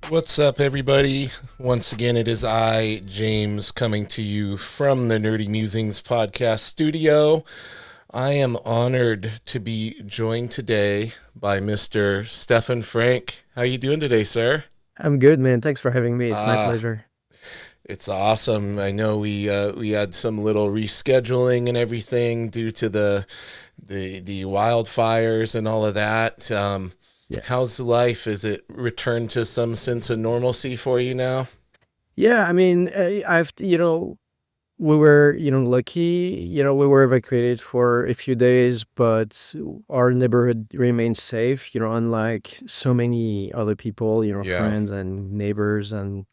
What's up, everybody? Once again, it is I, James, coming to you from the Nerdy Musings podcast studio. I am honored to be joined today by Mr. Stephan Franck. How you doing today, sir? I'm good, man. Thanks for having me. It's my Ah, pleasure. it's awesome. I know we had some little rescheduling and everything due to the wildfires and all of that. Yeah. How's life? Is it returned to some sense of normalcy for you now? Yeah, I mean, we were, lucky, we were evacuated for a few days, but our neighborhood remains safe, unlike so many other people, Yeah. friends and neighbors and,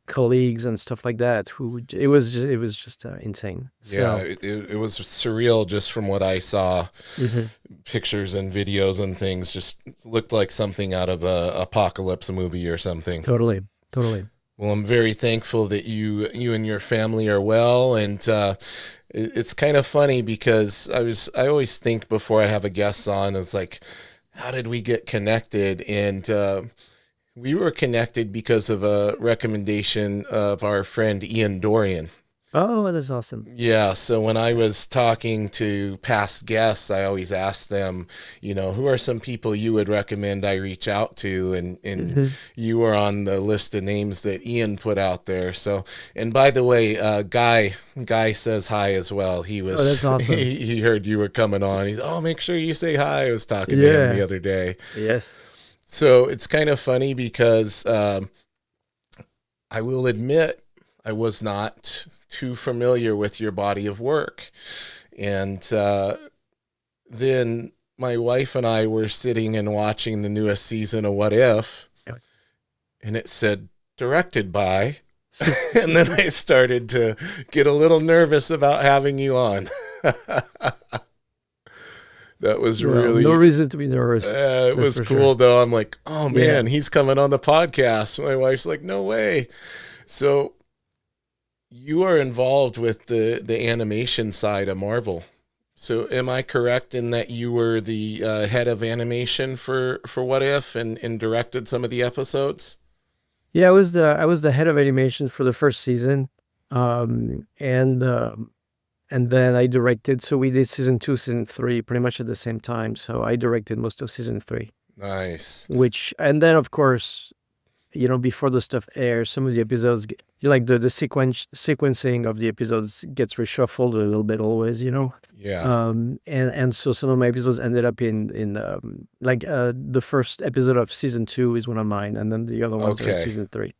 colleagues and stuff like that who it was just insane. Yeah, So, it was surreal just from what I saw. mhm, Pictures and videos and things just looked like something out of a apocalypse movie or something. totally, totally. Well, I'm very thankful that you and your family are well, and it's kind of funny because I always think before I have a guest on, it's like, how did we get connected? And we were connected because of a recommendation of our friend Ian Dorian. Oh, that's awesome. Yeah, so when I was talking to past guests, I always asked them, who are some people you would recommend I reach out to, and Hmm. you were on the list of names that Ian put out there. So, and by the way, Guy says hi as well. He Oh, was that's awesome. he heard you were coming on. He's, oh, make sure you say hi. I was talking to him the Yeah. other day. Yes. So it's kind of funny because I will admit I was not too familiar with your body of work. And then my wife and I were sitting and watching the newest season of What If, and it said directed by. And then I started to get a little nervous about having you on. That was Well, no really reason to be nervous. it That's was for sure. cool though. I'm like, oh Yeah. man, he's coming on the podcast. My wife's like, no way. So you are involved with the animation side of Marvel. So am I correct in that you were the head of animation for What If and directed some of the episodes? Yeah, I was the head of animation for the first season. And then I directed, so we did season 2, season 3 pretty much at the same time. So I directed most of season 3, Nice. which and then of course, before the stuff airs, some of the episodes like the sequencing of the episodes gets reshuffled a little bit always, Yeah. and so some of my episodes ended up in the first episode of season 2 is one of mine, and then the other ones are in Okay. season 3.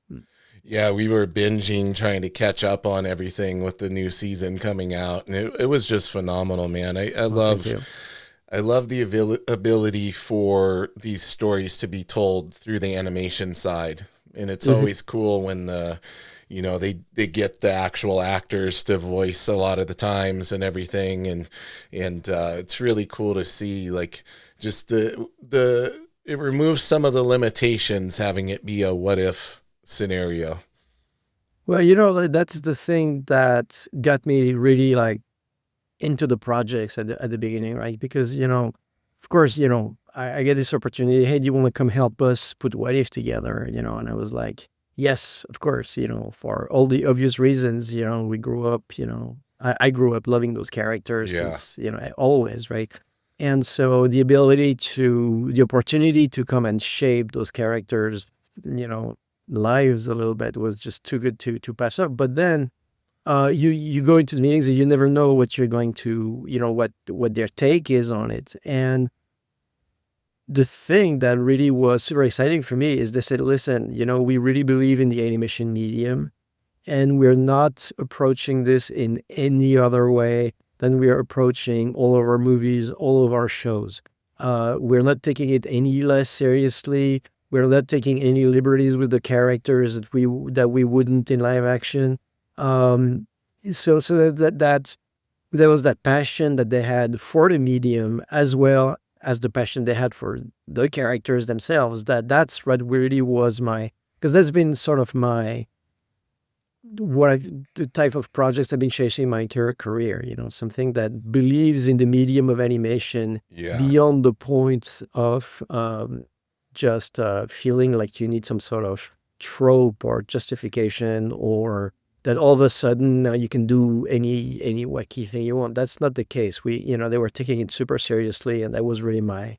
Yeah, we were binging trying to catch up on everything with the new season coming out, and it was just phenomenal, man. Well, thank you. I love the ability for these stories to be told through the animation side. And it's Hmm. always cool when they get the actual actors to voice a lot of the times and everything, and it's really cool to see like just the it removes some of the limitations having it be a what if scenario. Well, that's the thing that got me really like into the projects at the beginning, right? Because of course, I get this opportunity. Hey, do you want to come help us put What If together? And I was like, yes, of course. For all the obvious reasons. We grew up. I grew up loving those characters Yeah. since always, right? And so the opportunity to come and shape those characters, you know, lives a little bit was just too good to pass up. But then you go into the meetings and you never know what you're going to, what their take is on it. And the thing that really was super exciting for me is they said, listen, we really believe in the animation medium, and we're not approaching this in any other way than we are approaching all of our movies, all of our shows. We're not taking it any less seriously. We're not taking any liberties with the characters that we wouldn't in live action. Um, so there was that passion that they had for the medium, as well as the passion they had for the characters themselves. That's what really was my, because that's been sort of my the type of projects I've been chasing my entire career. Something that believes in the medium of animation Yeah. beyond the point of just feeling like you need some sort of trope or justification, or that all of a sudden now you can do any wacky thing you want. That's not the case. They were taking it super seriously, and that was really my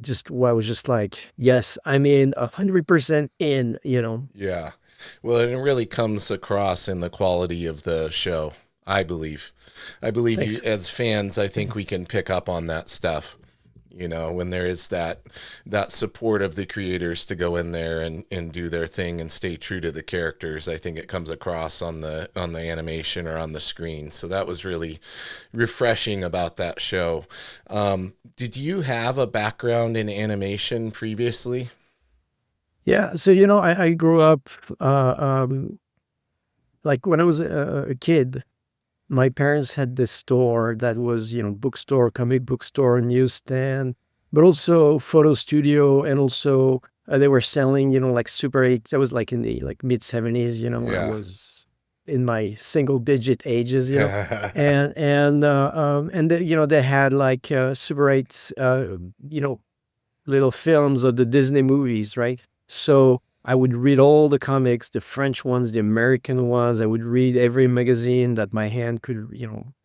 just what I was just like, yes, I'm in 100% in. Yeah. Well, it really comes across in the quality of the show, I believe. I believe you, Thanks. as fans, I think we can pick up on that stuff. When there is that support of the creators to go in there and do their thing and stay true to the characters, I think it comes across on the animation or on the screen. So that was really refreshing about that show. Did you have a background in animation previously? Yeah, so I grew up like when I was a kid. My parents had this store that was, bookstore, comic book store, newsstand, but also photo studio, and also they were selling, like Super 8. That was like in the like mid 70s, when I Yeah. was in my single digit ages, and they had like Super 8, little films of the Disney movies, right? So I would read all the comics, the French ones, the American ones. I would read every magazine that my hand could,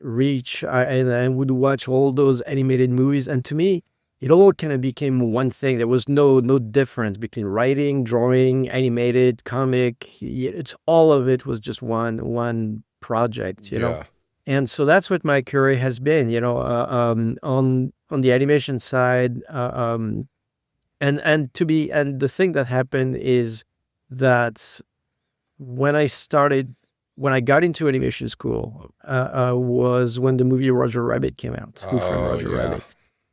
reach. And I would watch all those animated movies. And to me, it all kind of became one thing. There was no difference between writing, drawing, animated, comic. It's all of it was just one project. Yeah. And so that's what my career has been, on the animation side. And the thing that happened is that when I started, when I got into animation school, was when the movie Roger Rabbit came out. Who Framed Oh, Roger yeah. Rabbit?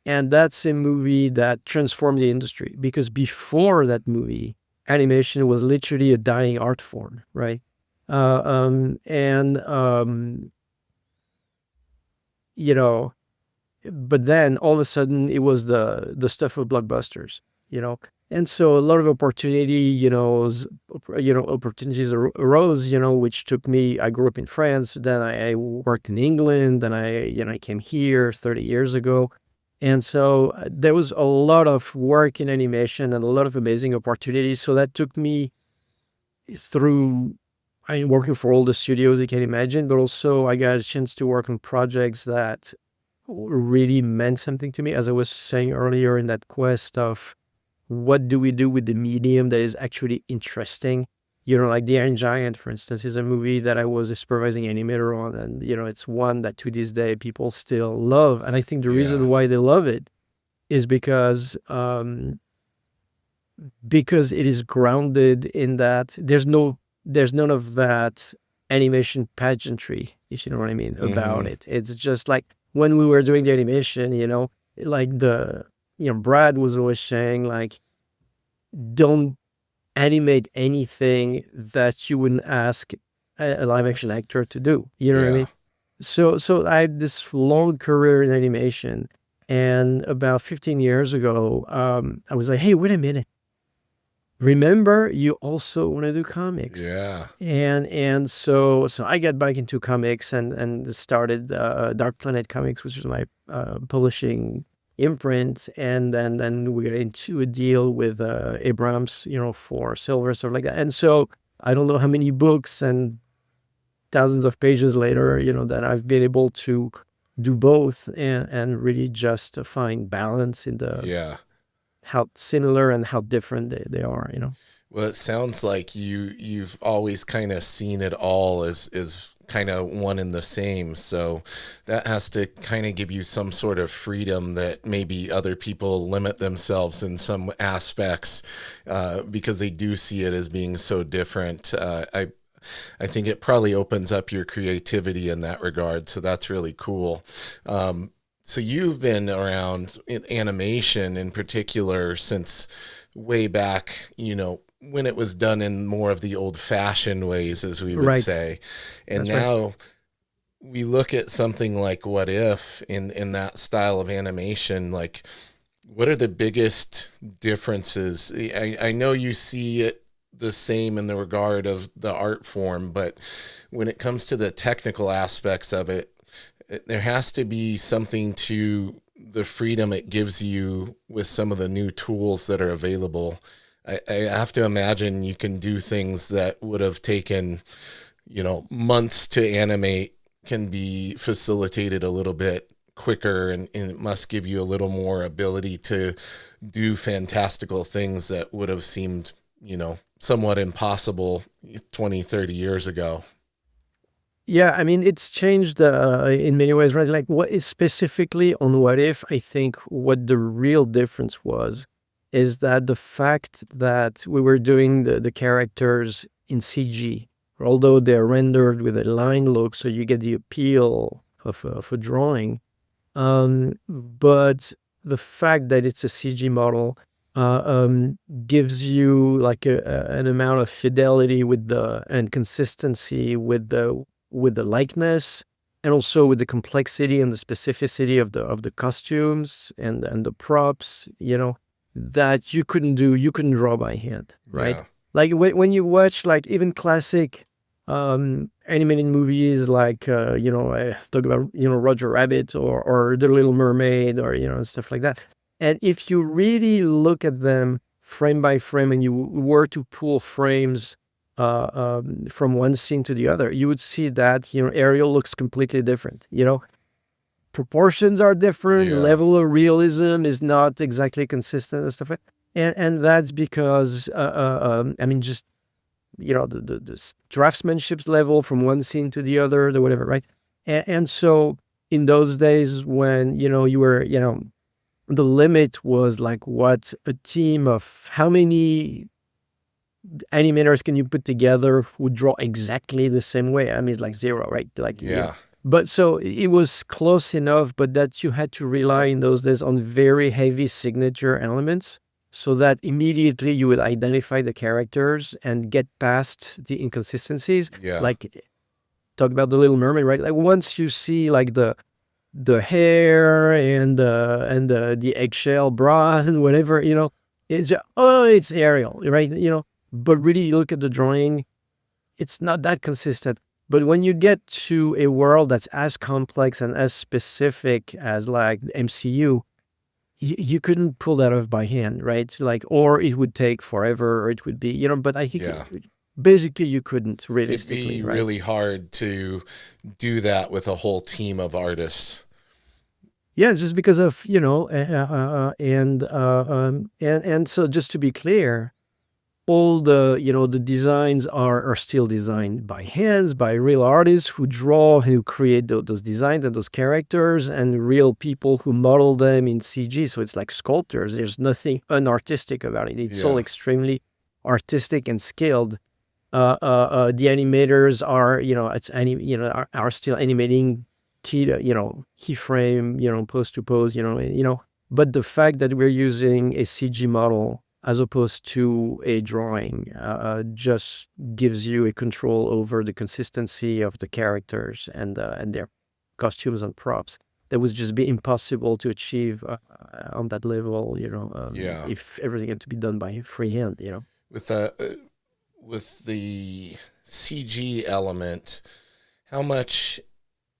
And that's a movie that transformed the industry, because before that movie, animation was literally a dying art form, right? And you know, but then all of a sudden it was the stuff of blockbusters, you know. And so a lot of opportunity, opportunities arose, which took me. I grew up in France, then I worked in England, then I came here 30 years ago. And so there was a lot of work in animation and a lot of amazing opportunities. So that took me through, I mean, working for all the studios you can imagine, but also I got a chance to work on projects that really meant something to me, as I was saying earlier, in that quest of what do we do with the medium that is actually interesting. Like The Iron Giant, for instance, is a movie that I was a supervising animator on, and it's one that to this day people still love. And I think the Yeah. reason why they love it is because it is grounded in that there's none of that animation pageantry, if you know what I mean, Hmm. about it. It's just like when we were doing the animation, like Brad was always saying, like, don't animate anything that you wouldn't ask a live action actor to do. You know what I Yeah. mean? So I had this long career in animation, and about 15 years ago, I was like, hey, wait a minute. Remember, you also want to do comics. Yeah. And so I got back into comics, and started Dark Planet Comics, which is my publishing imprint. And then we got into a deal with Abrams, for Silver, stuff like that. And so I don't know how many books and thousands of pages later, that I've been able to do both, and really just to find balance in the Yeah. how similar and how different they are. Well, it sounds like you've always kind of seen it all as kind of one and the same. So that has to kind of give you some sort of freedom that maybe other people limit themselves in some aspects, because they do see it as being so different. I think it probably opens up your creativity in that regard. So that's really cool. So you've been around in animation in particular since way back, when it was done in more of the old fashioned ways, as we would Right. say. And That's right. now we look at something like What If in that style of animation, like what are the biggest differences? I know you see it the same in the regard of the art form, but when it comes to the technical aspects of it, there has to be something to the freedom it gives you with some of the new tools that are available. I have to imagine you can do things that would have taken, months to animate can be facilitated a little bit quicker, and it must give you a little more ability to do fantastical things that would have seemed, somewhat impossible 20, 30 years ago. Yeah, I mean, it's changed in many ways, right? Like, what is specifically on What If, I think what the real difference was is that the fact that we were doing the characters in CG, although they're rendered with a line look, so you get the appeal of a drawing. But the fact that it's a CG model gives you like an amount of fidelity with the and consistency with the likeness, and also with the complexity and the specificity of the costumes and the props, that you couldn't draw by hand, right? Yeah. Like when you watch like even classic animated movies like talk about Roger Rabbit or The Little Mermaid or stuff like that. And if you really look at them frame by frame and you were to pull frames from one scene to the other, you would see that Ariel looks completely different. Proportions are different, Yeah. level of realism is not exactly consistent and stuff like that. And that's because I mean, just the draftsmanship's level from one scene to the other, the whatever, right? And so in those days when you were the limit was like what a team of how many animators can you put together who draw exactly the same way? I mean, it's like zero, right? Like Yeah. But so it was close enough, but that you had to rely in those days on very heavy signature elements, so that immediately you would identify the characters and get past the inconsistencies. Yeah. Like talk about the Little Mermaid, right? Like once you see like the hair and the eggshell bra and whatever, it's Ariel, right? But really you look at the drawing, it's not that consistent. But when you get to a world that's as complex and as specific as like the MCU, you couldn't pull that off by hand, right? Like, or it would take forever, or it would be, but I think Yeah. basically you couldn't It'd be realistically, right? really hard to do that with a whole team of artists. Yeah, just because of, and so just to be clear, all the designs are still designed by hands, by real artists who draw, who create those designs and those characters, and real people who model them in CG. So it's like sculptors. There's nothing unartistic about it. It's all Yeah. extremely artistic and skilled. The animators are, are still animating keyframe, pose to pose, but the fact that we're using a CG model as opposed to a drawing just gives you a control over the consistency of the characters and their costumes and props that would just be impossible to achieve on that level, Yeah. if everything had to be done by freehand, With the CG element, how much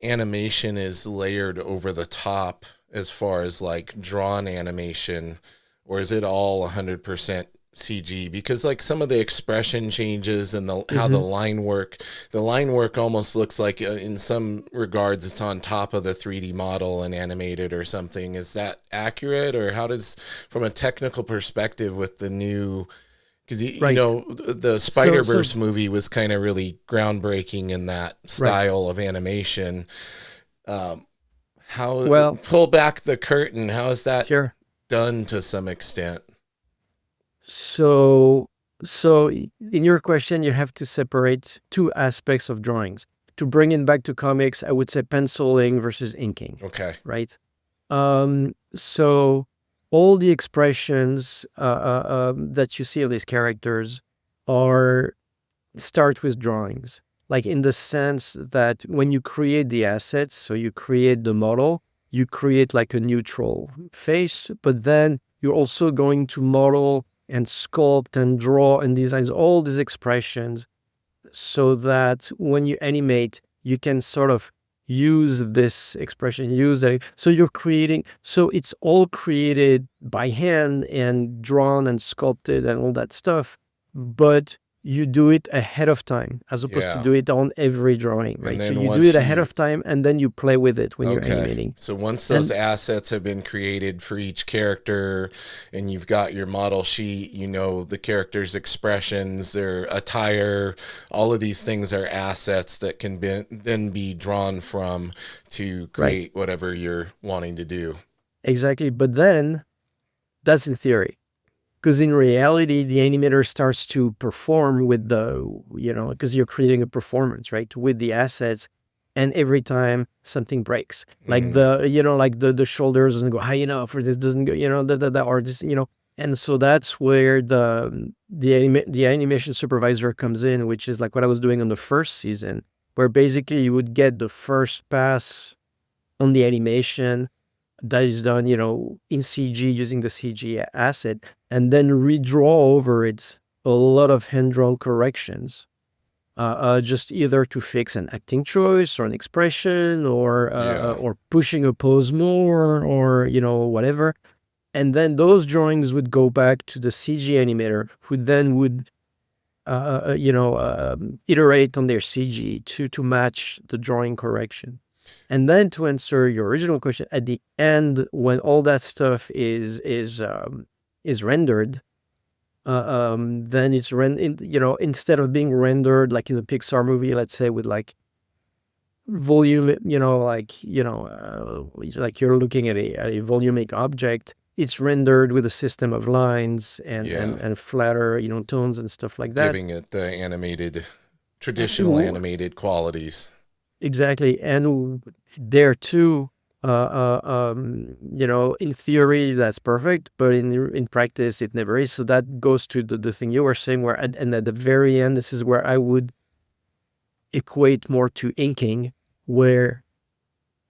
animation is layered over the top as far as like drawn animation, or is it all 100% CG? Because like some of the expression changes and how Mm-hmm. the line work almost looks like in some regards it's on top of the 3D model and animated or something. Is that accurate, or how does, from a technical perspective with the new, because Right. the So, Spider Verse movie was kind of really groundbreaking in that right. style of animation. Um, how Well, pull back the curtain? How is that sure. done to some extent? So, in your question, you have to separate two aspects of drawings. To bring it back to comics, I would say penciling versus inking, Okay. right? So all the expressions that you see of these characters are start with drawings, like in the sense that when you create the assets, so you create the model, you create like a neutral face, but then you're also going to model and sculpt and draw and design all these expressions so that when you animate, you can sort of use this expression, use that. So you're creating, so it's all created by hand and drawn and sculpted and all that stuff, but you do it ahead of time as opposed to Yeah. do it on every drawing, And right? So then you do it once ahead you of time and then you play with it when you're Okay. animating. So once those And assets have been created for each character and you've got your model sheet, you know, the character's expressions, their attire, all of these things are assets that can then be drawn from to right, create whatever you're wanting to do. exactly. But then that's the theory. Because in reality, the animator starts to perform with because you're creating a performance, right? With the assets. And every time something breaks, like Mm, the shoulders doesn't go high enough, or this doesn't go, the artist, and so that's where the animation supervisor comes in, which is like what I was doing on the first season, where basically you would get the first pass on the animation that is done, in CG using the CG asset, and then redraw over it a lot of hand-drawn corrections, just either to fix an acting choice or an expression yeah. or pushing a pose more or whatever. And then those drawings would go back to the CG animator, who then would iterate on their CG to match the drawing correction. And then to answer your original question, at the end, when all that stuff is rendered, then it's instead of being rendered like in a Pixar movie, let's say with like volume, like you're looking at a volumic object, it's rendered with a system of lines and Yeah. and and flatter, tones and stuff like that. Giving it the animated, traditional W- animated qualities. Exactly. And there too, in theory, that's perfect, but in practice, it never is. So that goes to the thing you were saying, where, and at the very end, this is where I would equate more to inking, where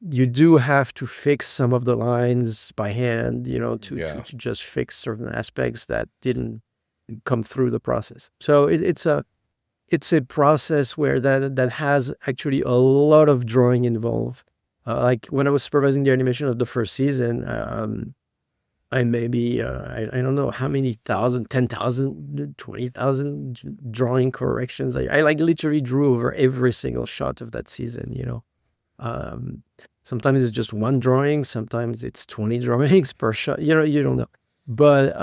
you do have to fix some of the lines by hand, Yeah. to just fix certain aspects that didn't come through the process. So it's a process where that has actually a lot of drawing involved. Like when I was supervising the animation of the first season, I maybe I don't know how many thousand, 10,000, 20,000 drawing corrections. I like literally drew over every single shot of that season. Um, Sometimes it's just one drawing, sometimes it's 20 drawings per shot. You don't know. But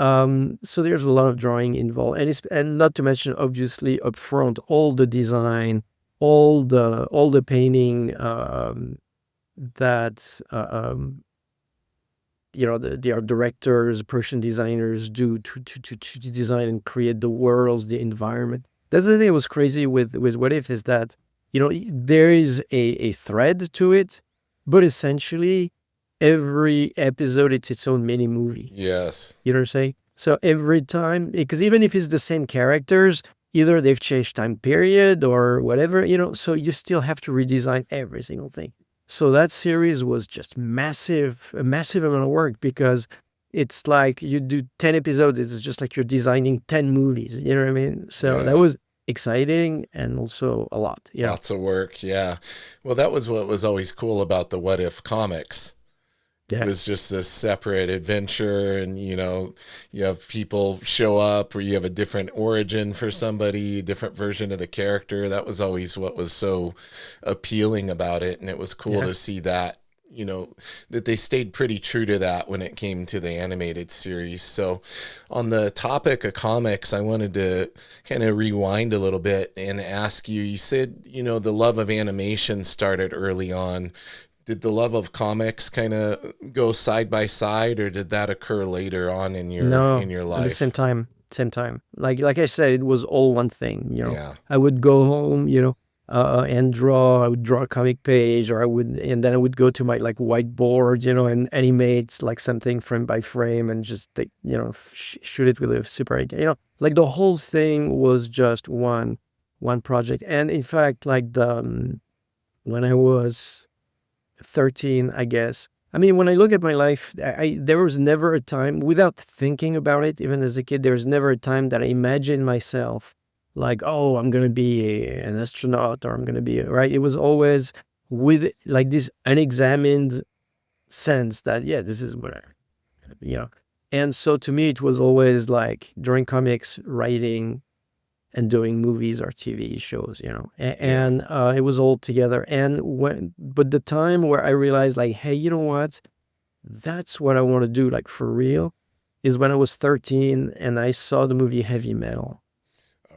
so there's a lot of drawing involved, and not to mention obviously upfront all the design, all the painting that the art directors, Persian designers do to design and create the worlds, the environment. That's the thing that was crazy with What If, is that there is a thread to it, but essentially every episode it's its own mini movie. Yes. You know what I'm saying? So every time, because even if it's the same characters, either they've changed time period or whatever, so you still have to redesign every single thing. So that series was just massive, a massive amount of work, because it's like you do 10 episodes, it's just like you're designing 10 movies. You know what I mean? So that Yeah. was exciting and also a lot. Yeah. Lots of work. Yeah. Well, that was what was always cool about the What If comics. It Yeah. was just this separate adventure, and you have people show up, or you have a different origin for somebody, different version of the character. That was always what was so appealing about it, and it was cool Yeah. to see that, that they stayed pretty true to that when it came to the animated series. So on the topic of comics, I wanted to kind of rewind a little bit and ask you, you said, the love of animation started early on. Did the love of comics kind of go side by side, or did that occur later on in No, your at the same life? time, same time. Like I said, it was all one thing. Yeah. I would go home, and draw. I would draw a comic page, and then I would go to my like whiteboard, and animate like something frame by frame, and just take, shoot it with a Super 8. Like the whole thing was just one project. And in fact, like when I was 13, I guess. I mean, when I look at my life, there was never a time, without thinking about it, even as a kid, there was never a time that I imagined myself like, oh, I'm going to be an astronaut, or I'm going to be, right? It was always, with like this unexamined sense that, yeah, this is what you know. And so to me, it was always like drawing comics, writing, and doing movies or TV shows, Yeah. and it was all together. And but the time where I realized, like, hey, you know what? That's what I want to do, like for real, is when I was 13 and I saw the movie Heavy Metal.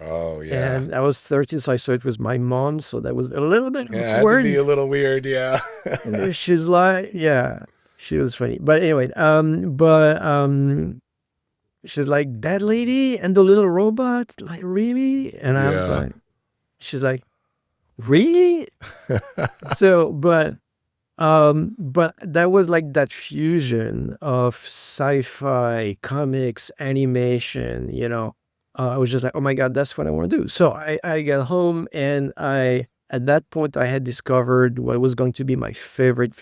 Oh, yeah. And I was 13, so I saw it with my mom, so that was a little bit Yeah, it had to be awkward. a little weird, yeah. She's like, yeah, she was funny. But anyway, she's like, that lady and the little robot, like, really? And I'm Yeah. like, she's like, really? So, but that was like that fusion of sci-fi, comics, animation, I was just like, oh my God, that's what I want to do. So I got home and at that point, I had discovered what was going to be my favorite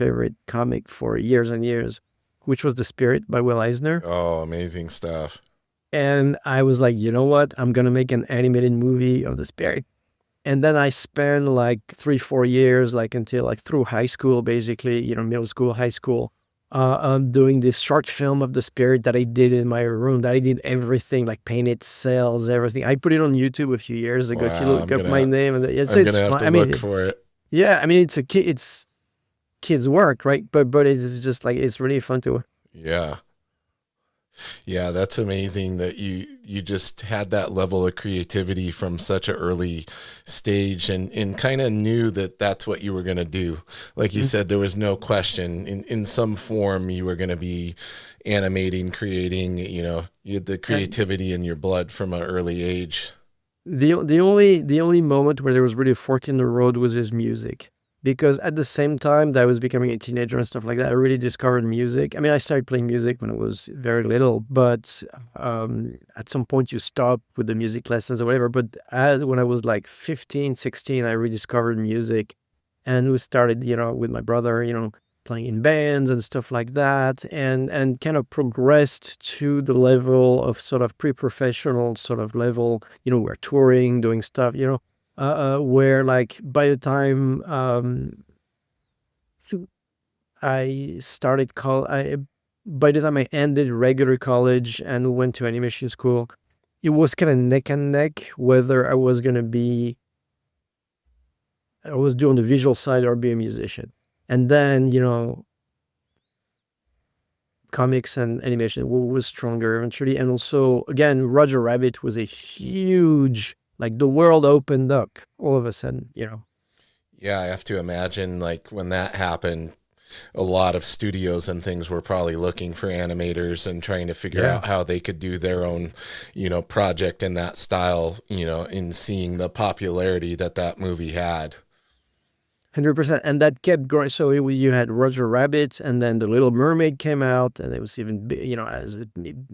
comic for years and years, which was The Spirit by Will Eisner. Oh, amazing stuff. And I was like, you know what? I'm going to make an animated movie of The Spirit. And then I spent like 3, 4 years, like until like through high school, basically, middle school, high school, doing this short film of the spirit that I did in my room, that I did everything, like painted cells, everything. I put it on YouTube a few years ago. If you Wow, look up my name, and I'm it's gonna have fun. to I mean, look for it. yeah, I mean, it's kids' work, right? But it's just like, it's really fun to. Yeah. Yeah, that's amazing that you just had that level of creativity from such an early stage and kind of knew that that's what you were going to do. Like you said, there was no question in some form you were going to be animating, creating, you had the And creativity in your blood from an early age. the only moment where there was really a fork in the road was his music. Because at the same time that I was becoming a teenager and stuff like that, I really discovered music. I mean, I started playing music when I was very little, but at some point you stop with the music lessons or whatever. But when I was like 15, 16, I rediscovered music, and we started, with my brother, playing in bands and stuff like that, and kind of progressed to the level of sort of pre-professional sort of level. We're touring, doing stuff, where like by the time I started by the time I ended regular college and went to animation school, it was kind of neck and neck whether I was doing the visual side or be a musician. And then, comics and animation was stronger eventually. And also, again, Roger Rabbit was a huge, like, the world opened up all of a sudden. Yeah, I have to imagine like when that happened, a lot of studios and things were probably looking for animators and trying to figure Yeah. out how they could do their own, project in that style, in seeing the popularity that that movie had. 100%. And that kept growing. So you had Roger Rabbit, and then The Little Mermaid came out, and it was even, as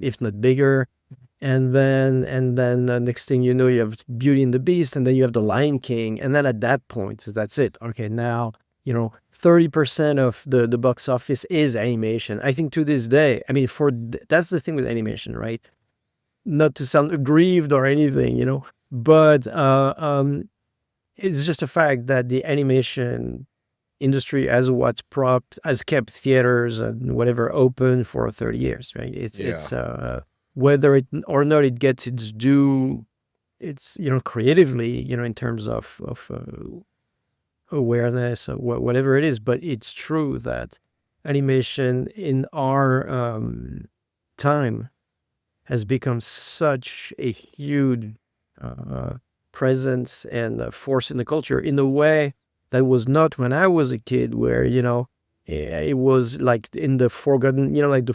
if not bigger. And then the next thing you know, you have Beauty and the Beast, and then you have The Lion King. And then at that point, that's it. Okay, now, 30% of the box office is animation. I think to this day, I mean, that's the thing with animation, right? Not to sound aggrieved or anything, but it's just a fact that the animation industry has kept theaters and whatever open for 30 years, right? Yeah. It's whether it or not it gets its due, it's, creatively, in terms of awareness or whatever it is. But it's true that animation in our time has become such a huge uh, presence and force in the culture in a way that was not when I was a kid, where, it was like in the forgotten, like the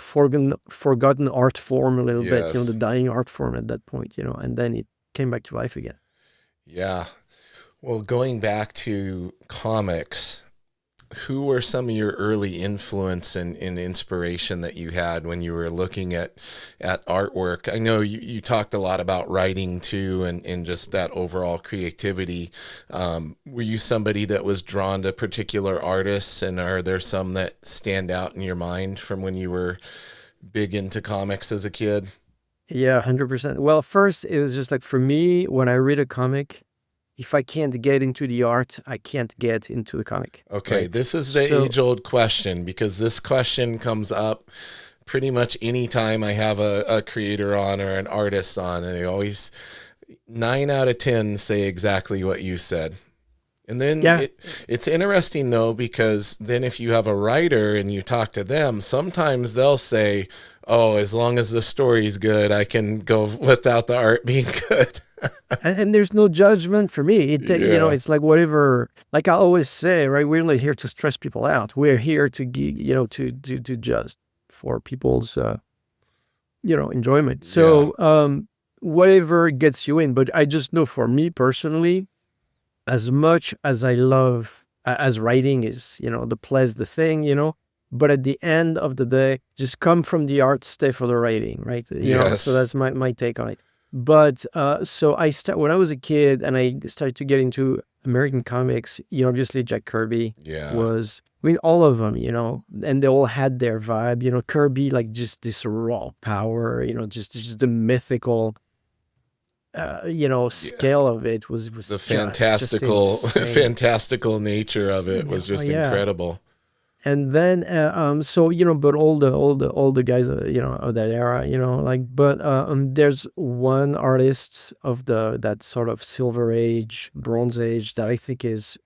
forgotten art form a little bit, the Yes. dying art form at that point, and then it came back to life again. Yeah. Well, going back to comics, who were some of your early influence and inspiration that you had when you were looking at artwork? I know you talked a lot about writing too, and just that overall creativity. Were you somebody that was drawn to particular artists, and are there some that stand out in your mind from when you were big into comics as a kid? Yeah, 100%. Well, first, it was just like, for me, when I read a comic, if I can't get into the art, I can't get into the comic, Okay, right? this is the So age-old question because this question comes up pretty much any time I have a creator on or an artist on, and they always 9 out of 10 say exactly what you said. And then yeah, it's interesting though because then if you have a writer and you talk to them, sometimes they'll say, "Oh, as long as the story's good, I can go without the art being good." and there's no judgment for me. Yeah. It's like whatever. Like I always say, right? We're not here to stress people out. We're here to to just for people's enjoyment. Yeah. So whatever gets you in. But I just know for me personally, as much as I love as writing is, the play's the thing, but at the end of the day, just come from the art, stay for the writing, right? So Yes. that's my take on it. But so I start when I was a kid and I started to get into American comics, obviously Jack Kirby Yeah. was, I mean, all of them, and they all had their vibe, Kirby, like just this raw power, just the mythical Yeah. scale of it was The just fantastical insane. fantastical nature of it Yeah, was oh just yeah. incredible. And then so but all the guys of that era, like, but there's one artist of that sort of silver age, bronze age, that I think is,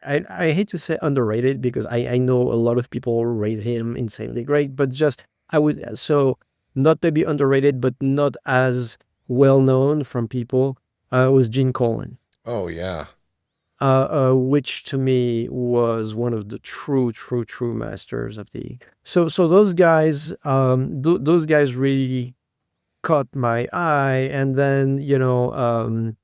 I hate to say underrated, because I know a lot of people rate him insanely great, but just I would, so not maybe underrated, but not as well known from people, was Gene Colan, Oh yeah. which to me was one of the true masters of the. So those guys, those guys really caught my eye, and then then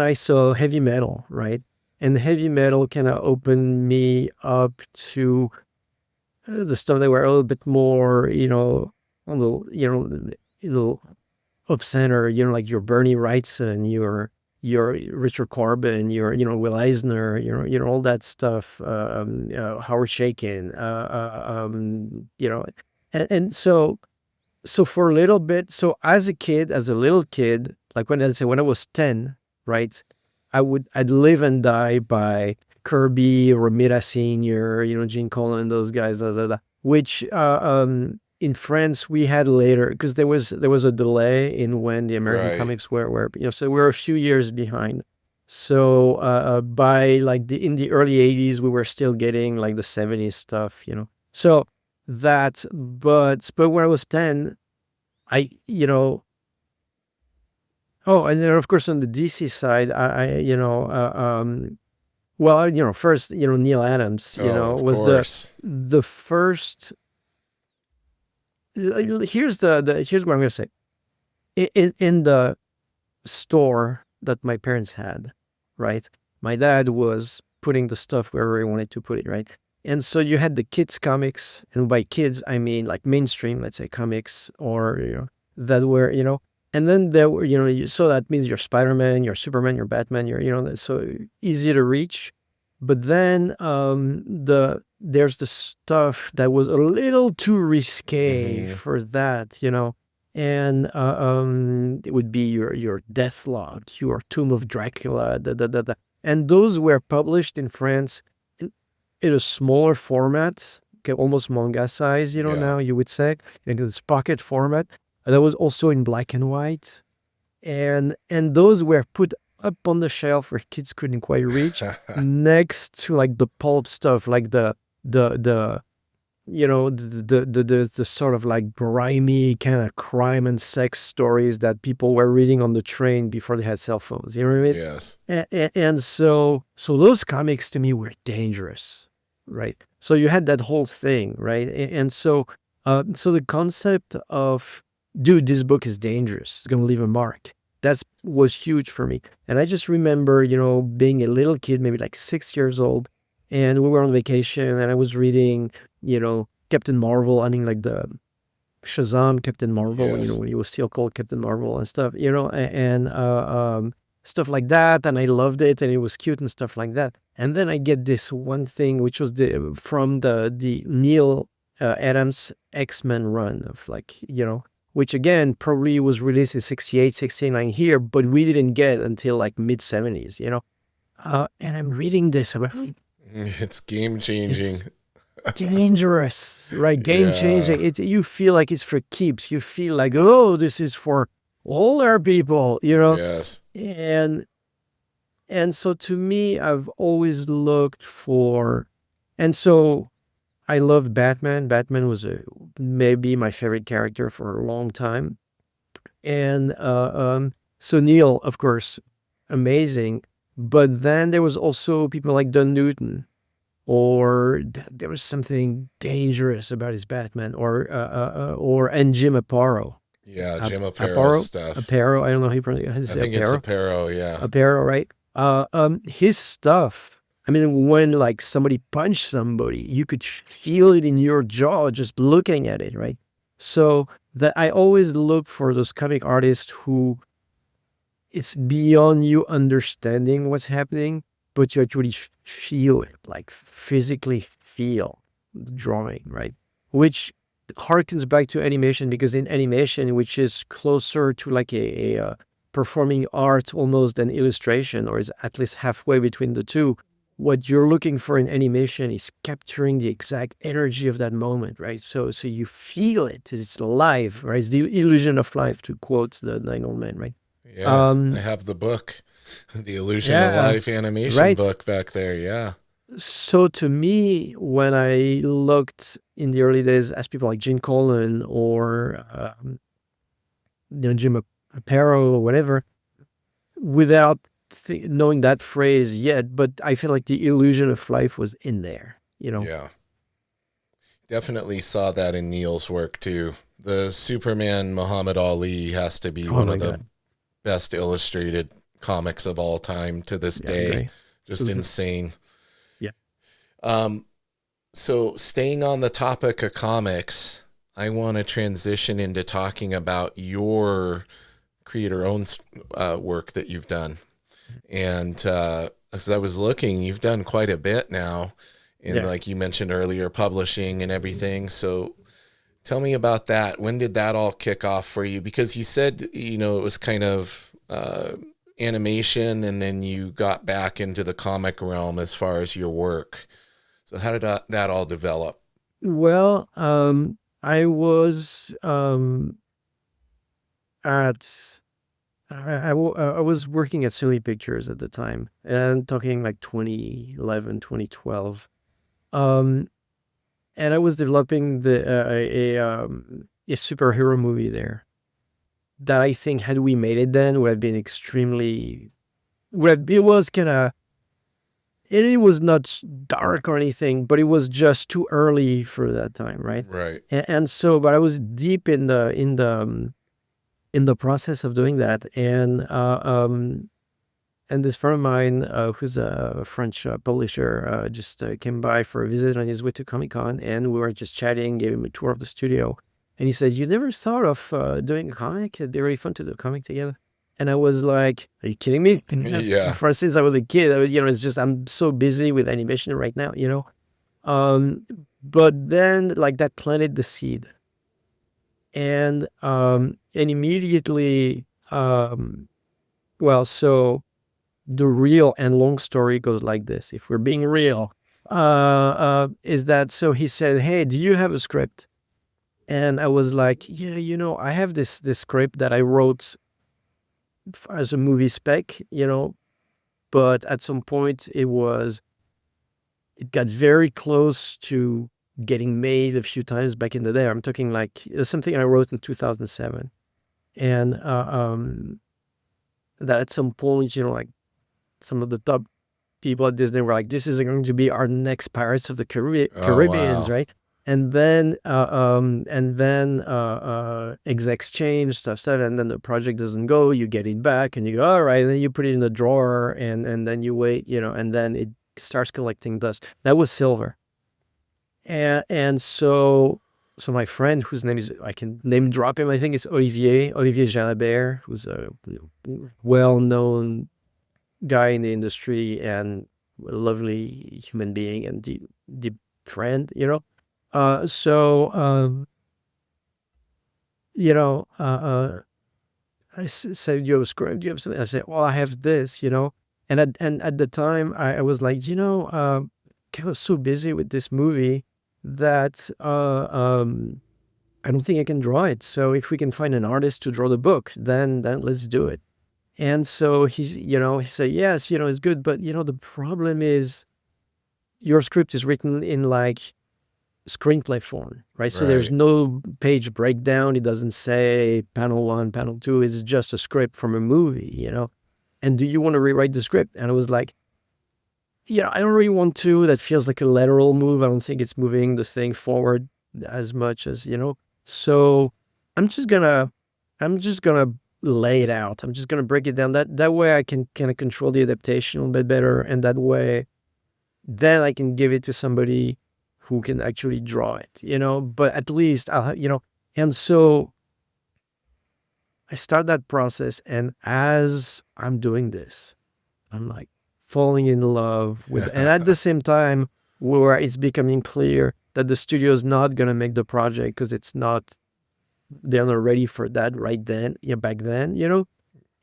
I saw heavy metal, right? And heavy metal kind of opened me up to the stuff that were a little bit more, a little, a little of center, like your Bernie Wrightson, your Richard Corbin, your Will Eisner, all that stuff, Howard Shakin, and so for a little bit, so as a little kid, like when I was 10, right, I'd live and die by Kirby, Romita Senior, Gene Colan, those guys, which in France we had later, because there was a delay in when the American Right. comics were, so we were a few years behind. So by like in the early 80s, we were still getting like the 70s stuff, So but when I was 10, I, oh, and then of course on the DC side, well, first, Neil Adams, Oh, of was course. the first. Here's what I'm gonna say. In the store that my parents had, right? My dad was putting the stuff wherever he wanted to put it, right? And so you had the kids comics, and by kids I mean like mainstream, let's say comics, or that were, and then there were, so that means your Spider-Man, your Superman, your Batman, your, that's so easy to reach. But then there's the stuff that was a little too risque Hmm. for that, and it would be your Deathlock, your Tomb of Dracula, and those were published in France in a smaller format, okay, almost manga size, Yeah. now you would say, in this pocket format. That was also in black and white, and those were put up on the shelf where kids couldn't quite reach, next to like the pulp stuff, like the the sort of like grimy kind of crime and sex stories that people were reading on the train before they had cell phones. You know what I mean? Yes. And so those comics to me were dangerous, right? So you had that whole thing, right? And so the concept of, dude, this book is dangerous, it's gonna leave a mark. That was huge for me. And I just remember, being a little kid, maybe like 6 years old, and we were on vacation, and I was reading, Captain Marvel. I mean, like the Shazam Captain Marvel, Yes. when he was still called Captain Marvel and stuff, and stuff like that. And I loved it, and it was cute and stuff like that. And then I get this one thing, which was from the Neal Adams X-Men run of, like, which again probably was released in 68, 69 here, but we didn't get until like mid 70s, you know. And I'm reading this, I'm like, It's game changing. it's dangerous, right? Game Yeah. changing. It's, you feel like it's for keeps. You feel like, oh, this is for older people, you know. Yes. And so to me, I've always looked for, and so I loved Batman. Batman was maybe my favorite character for a long time. And so Neal, of course, amazing. But then there was also people like Don Newton, or there was something dangerous about his Batman, or and Jim Aparo. Yeah, Jim Aparo Aparo, stuff. Aparo. I don't know how you pronounce it. I Is it think it's Aparo? Aparo, yeah. Aparo, right? His stuff. I mean, when like somebody punched somebody, you could feel it in your jaw just looking at it, right? So that I always look for those comic artists who it's beyond you understanding what's happening, but you actually feel it, like physically feel the drawing, right? Which harkens back to animation, because in animation, which is closer to like a performing art almost than illustration, or is at least halfway between the two, what you're looking for in animation is capturing the exact energy of that moment, right? So you feel it. It's live, right? It's the illusion of life, to quote the Nine Old Men, right? Yeah, I Um, have the book, the Illusion of yeah, Life animation right. book back there. Yeah. So to me, when I looked in the early days, as people like Gene Colan or Jim Aparo or whatever, without knowing that phrase yet, but I feel like the illusion of life was in there. You know. Yeah. Definitely saw that in Neal's work too. The Superman Muhammad Ali has to be Oh one of my the god. best illustrated comics of all time to this Yeah, I day. agree. Just Mhm. insane. Yeah. Um, so staying on the topic of comics, I want to transition into talking about your creator-owned work that you've done. And as I was looking, you've done quite a bit now, and Yeah. like you mentioned earlier, publishing and everything. So tell me about that. When did that all kick off for you? Because you said, you know, it was kind of animation, and then you got back into the comic realm as far as your work. So how did that all develop? Well, I was at I was working at Sony Pictures at the time, and talking like 2011, 2012. Um, and I was developing a superhero movie there that I think, had we made it then, would have been extremely, it was kind of, it was not dark or anything, but it was just too early for that time, right? Right. And so, but I was deep in the process of doing that, and this friend of mine, who's a French publisher, just came by for a visit on his way to Comic Con, and we were just chatting, gave him a tour of the studio, and he said, "You never thought of doing a comic? It'd be really fun to do a comic together." And I was like, "Are you kidding me?" Yeah. For since I was a kid, I was, it's just I'm so busy with animation right now, you know. Um, but then like that planted the seed, and immediately, well, so the real and long story goes like this, if we're being real, is that, so he said, "Hey, do you have a script?" And I was like, "Yeah, I have this script that I wrote as a movie spec, but at some point it got very close to getting made a few times back in the day. I'm talking like something I wrote in 2007. And that at some point, like some of the top people at Disney were like, "This is going to be our next Pirates of the Oh, Caribbeans," wow. right? And then execs change, stuff, and then the project doesn't go. You get it back, and you go, "All right," and then you put it in a drawer, and then you wait, and then it starts collecting dust. That was Silver, and so my friend, whose name is, I can name drop him, I think it's Olivier Jalabert, who's a well-known guy in the industry and a lovely human being and deep friend. So you know, I said, "You have a script? Do you have something?" I said, "Well, I have this," you know. And at the time, I was like, I was so busy with this movie that I don't think I can draw it. So if we can find an artist to draw the book, then let's do it. And so he said, yes, it's good, but the problem is your script is written in like screenplay form, right? So there's Right. no page breakdown. It doesn't say panel one, panel two. It's just a script from a movie. And do you want to rewrite the script? And I was like, I don't really want to. That feels like a lateral move. I don't think it's moving the thing forward as much as. So I'm just gonna, I'm just gonna lay it out. I'm just gonna break it down. That way I can kind of control the adaptation a little bit better, and that way then I can give it to somebody who can actually draw it. But at least and so I start that process, and as I'm doing this, I'm like falling in love with, and at the same time, where it's becoming clear that the studio is not going to make the project because they're not ready for that right then, back then.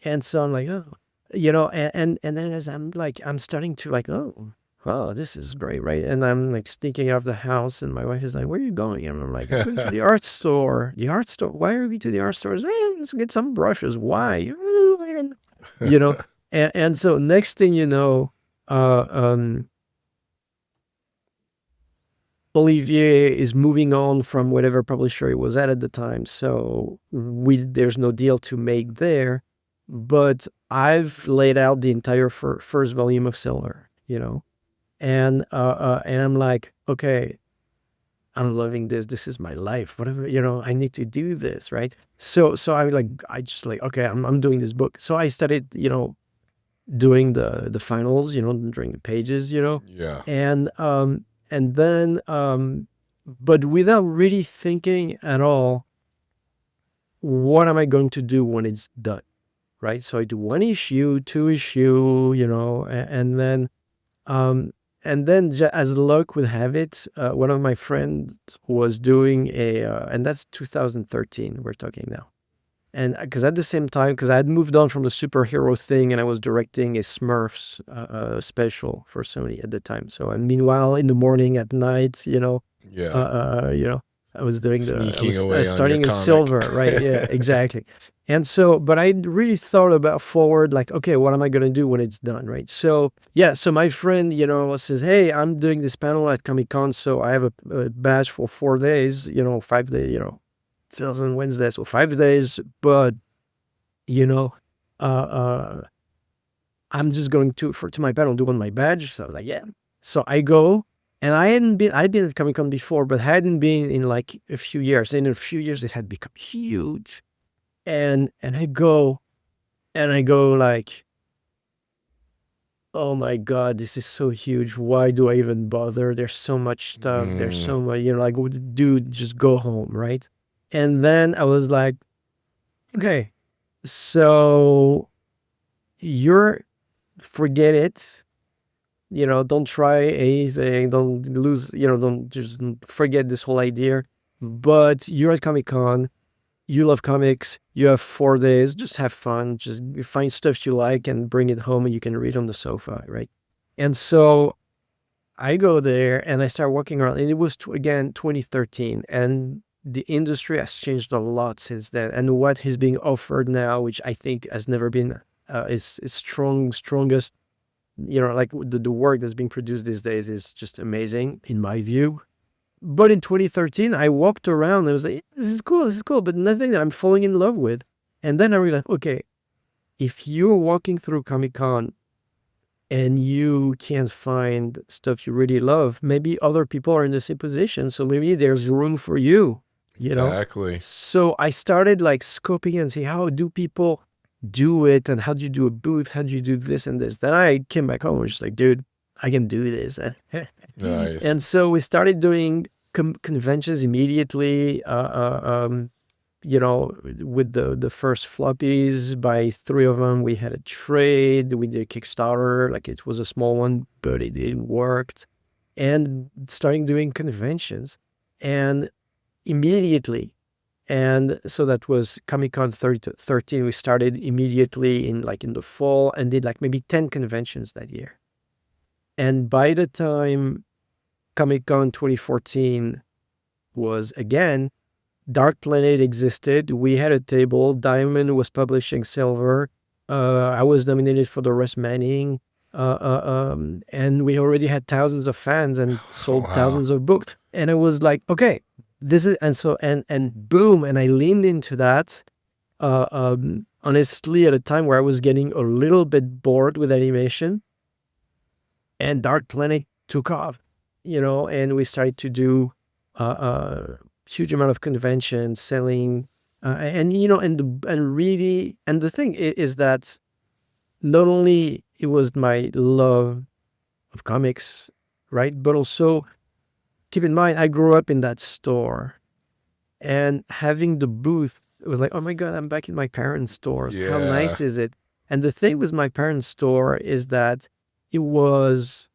And so I'm like, oh, and then as I'm starting to like, oh, wow, this is great, right? And I'm like sneaking out of the house, and my wife is like, where are you going? And I'm like, I'm going to the art store. The art store? Why are we to the art store? Let's get some brushes. Why? You know, and so next thing you know, uh, um, Olivier is moving on from whatever publisher he was at the time. So there's no deal to make there, but I've laid out the entire first volume of Silver. And I'm like, okay, I'm loving this. This is my life. Whatever, I need to do this, right? So I just like, okay, I'm doing this book. So I started, doing the finals, during the pages. Yeah. And then but without really thinking at all, what am I going to do when it's done? Right? So I do one issue, two issue, um, and then as luck would have it, one of my friends was doing and that's 2013, we're talking now. And because at the same time, because I had moved on from the superhero thing and I was directing a Smurfs special for Sony at the time. So, and meanwhile, in the morning, at night, uh, Yeah. uh, you know, I Sneaking was away on your starting in comic. Silver, right? Yeah, exactly. And so, but I really thought about forward, like, okay, what am I going to do when it's done, right? So, yeah, so my friend, says, hey, I'm doing this panel at Comic Con, so I have a badge for 4 days, 5 days, sales on Wednesday, so 5 days, but, you know, uh, uh, I'm just going to my panel, do on my badge. So I was like, yeah. So I go, and I'd been at Comic Con before, but hadn't been in like a few years. And in a few years, it had become huge. And I go like, oh my God, this is so huge. Why do I even bother? There's so much stuff. There's Mm, so much, like, dude, just go home, right? And then I was like, okay, so you're, forget it. Don't try anything. Don't lose, don't just forget this whole idea. But you're at Comic Con. You love comics. You have 4 days. Just have fun. Just find stuff you like and bring it home and you can read on the sofa, right? And so I go there and I start walking around. And it was, again, 2013. And the industry has changed a lot since then. And what is being offered now, which I think has never been, is strongest, like the work that's being produced these days is just amazing in my view. But in 2013, I walked around and I was like, this is cool, but nothing that I'm falling in love with. And then I realized, okay, if you're walking through Comic Con and you can't find stuff you really love, maybe other people are in the same position. So maybe there's room for you. exactly. So I started like scoping and see how do people do it and how do you do a booth? How do you do this and this? Then I came back home and was just like, dude, I can do this. Nice. And so we started doing conventions immediately, with the first floppies. By three of them, we had a trade. We did a Kickstarter, like it was a small one, but it worked. And starting doing conventions. And immediately, And so that was Comic-Con 13. We started immediately in the fall and did like maybe 10 conventions that year. And by the time Comic-Con 2014 was again, Dark Planet existed. We had a table. Diamond was publishing Silver. I was nominated for the Russ Manning. And we already had thousands of fans and sold Wow. thousands of books. And I was like, okay, this is, and boom. And I leaned into that. Honestly, at a time where I was getting a little bit bored with animation, and Dark Planet took off, and we started to do a huge amount of conventions, selling, and the thing is that not only it was my love of comics, right, but also keep in mind I grew up in that store, and having the booth, it was like, oh my God, I'm back in my parents' stores. How Yeah. nice is it? And the thing with my parents' store is that it was,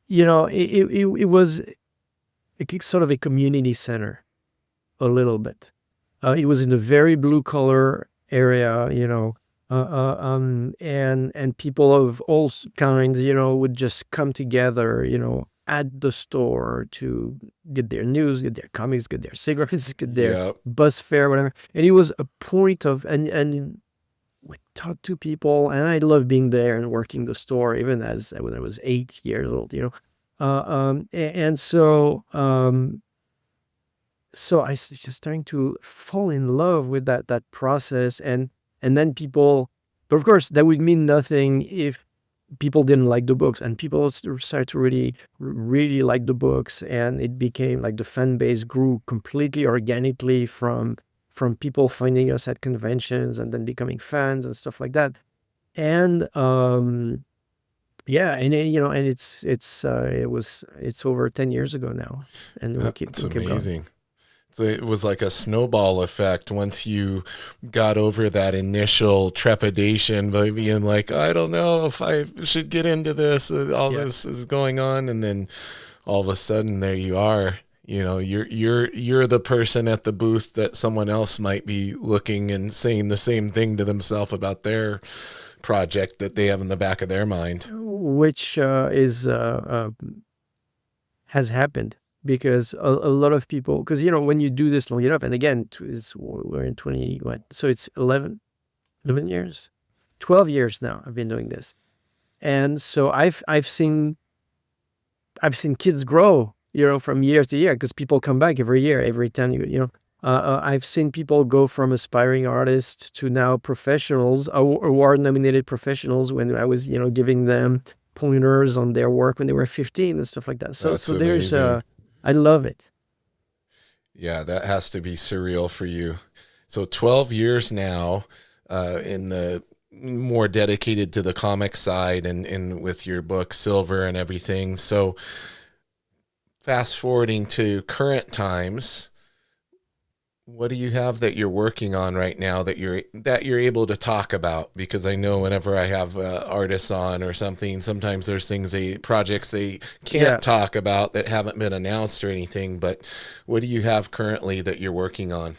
it was sort of a community center, a little bit. It was in a very blue collar area, and people of all kinds, would just come together, at the store to get their news, get their comics, get their cigarettes, get their Yep. bus fare, whatever. And it was a point of, and we talked to people, and I love being there and working the store, even as when I was 8 years old, and so I just starting to fall in love with that process, and then people, but of course that would mean nothing if people didn't like the books, and people started to really like the books, and it became like the fan base grew completely organically from people finding us at conventions and then becoming fans and stuff like that. And yeah, and and it's over 10 years ago now, and That's we keep going. amazing. So it was like a snowball effect once you got over that initial trepidation by being like, I don't know if I should get into this. All Yeah. this is going on, and then all of a sudden there you are. You're the person at the booth that someone else might be looking and saying the same thing to themselves about their project that they have in the back of their mind. Which is has happened because a lot of people, because when you do this long enough, and again, we're in 20, what, so it's 11 years, 12 years now I've been doing this. And so I've seen kids grow, from year to year, because people come back every year, every time I've seen people go from aspiring artists to now professionals, award nominated professionals, when I was, giving them pointers on their work when they were 15 and stuff like that. So, That's so there's, amazing. I love it. Yeah, that has to be surreal for you. So 12 years now, in the more dedicated to the comic side and with your book Silver and everything. So fast forwarding to current times, what do you have that you're working on right now that you're able to talk about? Because I know whenever I have artists on or something, sometimes there's projects they Yeah. can't talk about that haven't been announced or anything. But what do you have currently that you're working on?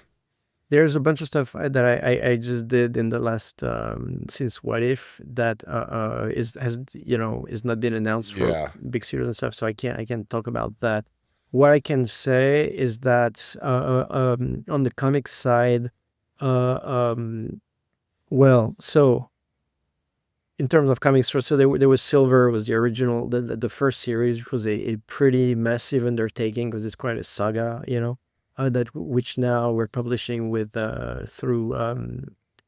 There's a bunch of stuff that I just did in the last, since What If, that is not been announced for Yeah, big series and stuff, so I can't talk about that. What I can say is that on the comics side, uh, um, well, so in terms of comics, so there was Silver, was the original, the first series, which was a pretty massive undertaking because it's quite a saga, that which now we're publishing with through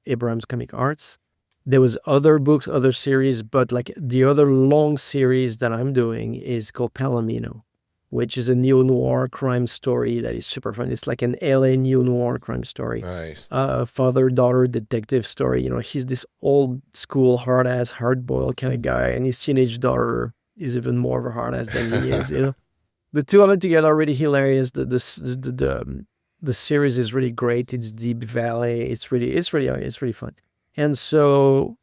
Abrams Comic Arts. There was other books, other series, but like the other long series that I'm doing is called Palomino, which is a neo-noir crime story that is super fun. It's like an LA neo-noir crime story, nice. father-daughter detective story. He's this old school, hard-ass, hard-boiled kind of guy, and his teenage daughter is even more of a hard-ass than he is. The two of them together are really hilarious. The series is really great. It's Deep Valley. It's really fun. And so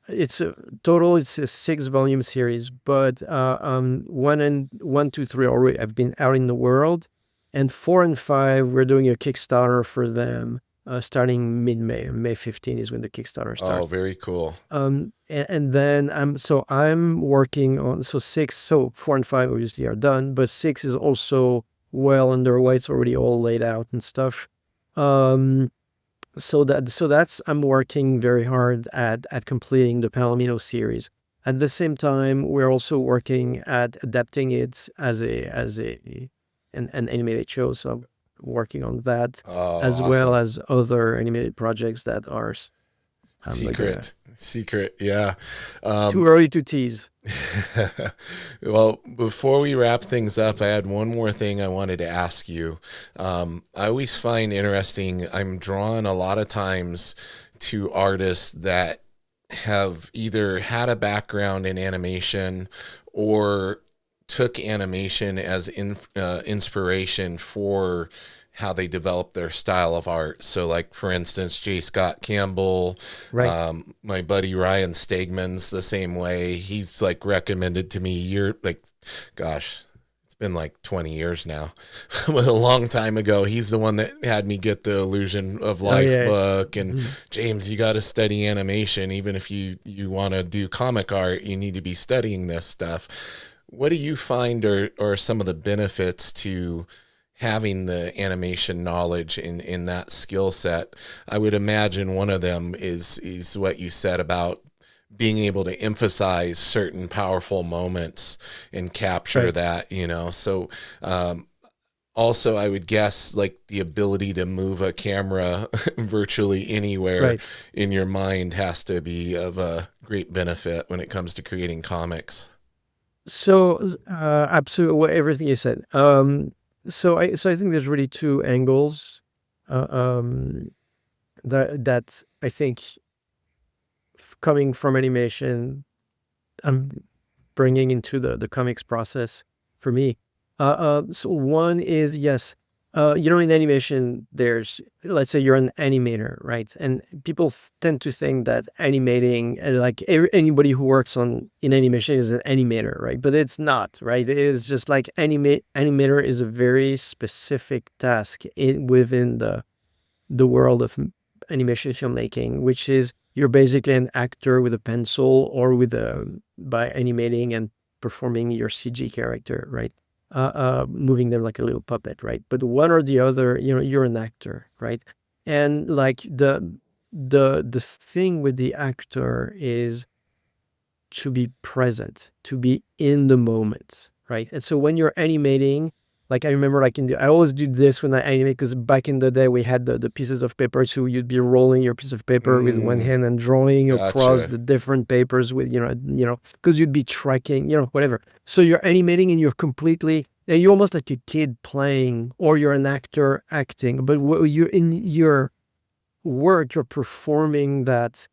it's a 6 volume series, but one, 2, 3 already have been out in the world, And 4 and 5, we're doing a Kickstarter for them starting mid-May. May 15 is when the Kickstarter Oh, starts. very cool. And then I'm working on, so 6, so 4 and 5 obviously are done, but 6 is also well underway. It's already all laid out and stuff. Um, so that's I'm working very hard at completing the Palomino series. At the same time, we're also working at adapting it as an animated show. So I'm working on that Oh, as well awesome. as other animated projects that are I'm not gonna Secret. Yeah. too Um, early to tease. well, before we wrap things up, I had one more thing I wanted to ask you. I always find interesting, I'm drawn a lot of times to artists that have either had a background in animation or took animation as inspiration for how they develop their style of art. So, like for instance, J. Scott Campbell, Right. my buddy Ryan Stegman's the same way. He's like recommended to me gosh, it's been like 20 years now, but a long time ago. He's the one that had me get the Illusion of Oh Life yeah. book. And Mhm. James, you got to study animation. Even if you want to do comic art, you need to be studying this stuff. What do you find are some of the benefits to having the animation knowledge in that skill set? I would imagine one of them is what you said about being able to emphasize certain powerful moments and capture Right. that, So also, I would guess like the ability to move a camera virtually anywhere Right. in your mind has to be of a great benefit when it comes to creating comics. So absolutely everything you said. So I think there's really two angles uh, um, that I think coming from animation, I'm bringing into the comics process for me. So one is, yes, in animation, there's, let's say you're an animator, right? And people tend to think that animating, like anybody who works in animation is an animator, right? But it's not, right? It is just like animator is a very specific task within the world of animation filmmaking, which is you're basically an actor with a pencil or by animating and performing your CG character, right? Moving them like a little puppet, right? But one or the other, you're an actor, right? And like the thing with the actor is to be present, to be in the moment, right? And so when you're animating, like I remember, like I always do this when I animate because back in the day we had the pieces of paper, so you'd be rolling your piece of paper with one Mm, hand and drawing across gotcha. the different papers with because you'd be tracking, whatever. So you're animating and you're almost like a kid playing, or you're an actor acting, but you're in your work, you're performing that